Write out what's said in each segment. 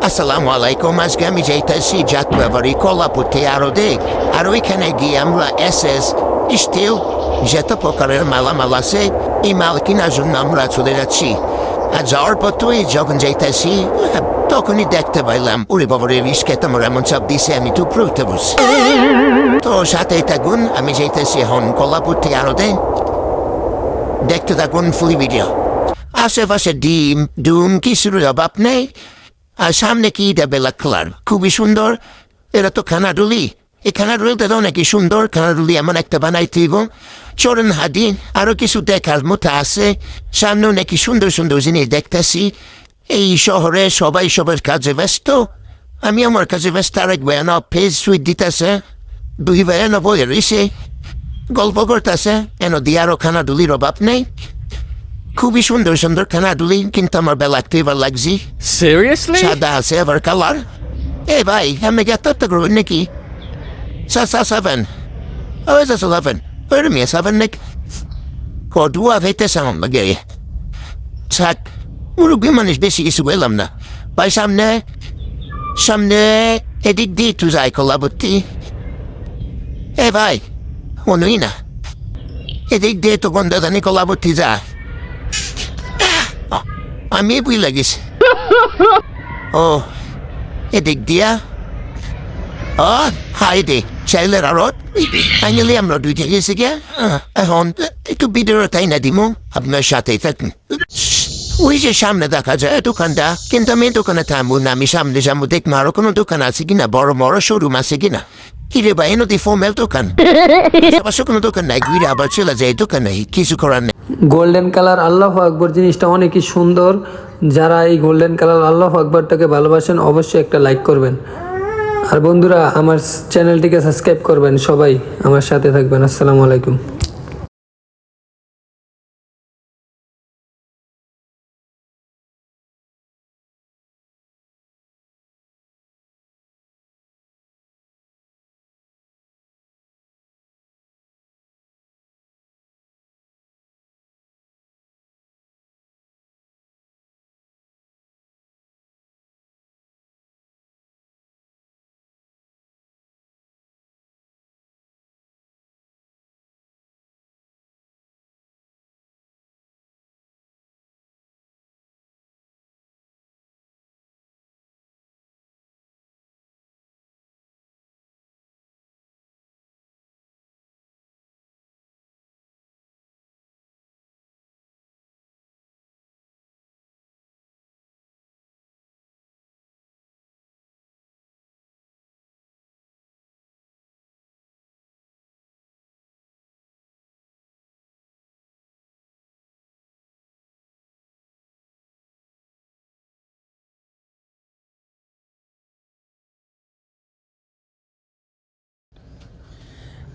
আসসালামু আলাইকুম। আজকে আমি যাইতেছি যাত্রাবাড়ি কলাপুরতে আরদে। আর ওইখানে গিয়ে আমরা এসএস স্টিল যত প্রকারের মালামাল আছে এই মাল কেনার জন্য আমরা চলে যাচ্ছি। আর যাওয়ার পথে যখন যাইতেছি তখনই দেখতে পাইলাম ওরে বাবারে রিস্কে তোমার এমন চাপ দিছে আমি তো প্রুতে বসছি। তো সাথে থাকুন, আমি যাইতেছি এখন কলাপুরতে আরদে। দেখতে থাকুন ফুল ভিডিও। আশেপাশে ডিম ডুম কিছুর অভাব নেই। আর সামনে কি বেলা কালার খুবই সুন্দর। এরা তো খানাডুলি, এই খানাডুলিটা তো অনেকই সুন্দর। খানাডুলি এমন একটা বানাইতে চরণ হাদি আরো কিছু দেখার মতো আছে। সামনে নাকি সুন্দর সুন্দর জিনিস দেখতেছি। এই শহরে সবাই সবার কাজে ব্যস্ত। আমি আমার কাজে ব্যস্ত। আরেক ভাইয়ান পেজ সুইট দিতেছে, দুই ভাইয়ান বয়ে রয়েছে গল্প করতেছে। এন দিয়ে আরো খানাডুলির অভাব নেই। খুবই সুন্দর সুন্দর খানাডুলি, কিন্তু আমার বেলাতে এবার লাগছি। Seriously? সাদা আছে আবার কালার। এ ভাই আমি গেতে করবেন নাকি? 7 Oh, is this 11? Wait a minute, 7 Nick. Kodua vete sound magay. Sak, murugi man is busy is willam na. By samne edik di tu zay kolabuti. Eh vai, onuina. Edik di tu gonda da nikolabuti za. Ami bui lagis. Oh, edik dia. Oh, Heidi, Shailer Arot. Finally, I'm not doing this again. I want it could be the routine at the moon. I'm not shot at it. We just sham the Dakaja, Dukanda, Kintamento Kanatamu, Nami Sham, the Jamudek Marocco, Dukana Sigina, Boromora, Shuruma Sigina. Here by any of the four Meltokan. Pasokano Dukan, I agree about Chilla, they Dukan, Kisukoran. Golden colour আল্লাহু আকবার জিনিসটা অনেকই সুন্দর। যারা এই golden colour আল্লাহু আকবারটাকে ভালোবাসেন অবশ্যই একটা লাইক করবেন। আর বন্ধুরা আমার চ্যানেলটিকে সাবস্ক্রাইব করবেন। সবাই আমার সাথে থাকবেন। আসসালামু আলাইকুম।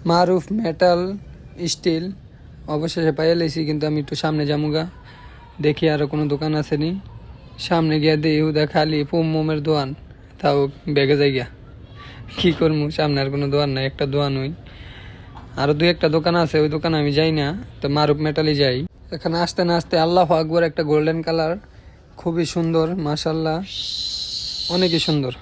মারুফ মেটাল স্টিল অবশেষে পাইয়া লেছি, কিন্তু আমি একটু সামনে যামুগা দেখি আরো কোনো দোকান আছে নি। সামনে গিয়া দিই উদা খালি মোমের দোয়ান, তাও বেগে যাই গিয়া কি করবো। সামনে আর কোনো দোয়ান নাই, একটা দোয়ান ওই আরো দুই একটা দোকান আছে, ওই দোকানে আমি যাই না। তো মারুফ মেটালই যাই। এখানে আসতে না আসতে আল্লাহু আকবার একটা গোল্ডেন কালার, খুবই সুন্দর মাশাআল্লাহ, অনেকই সুন্দর।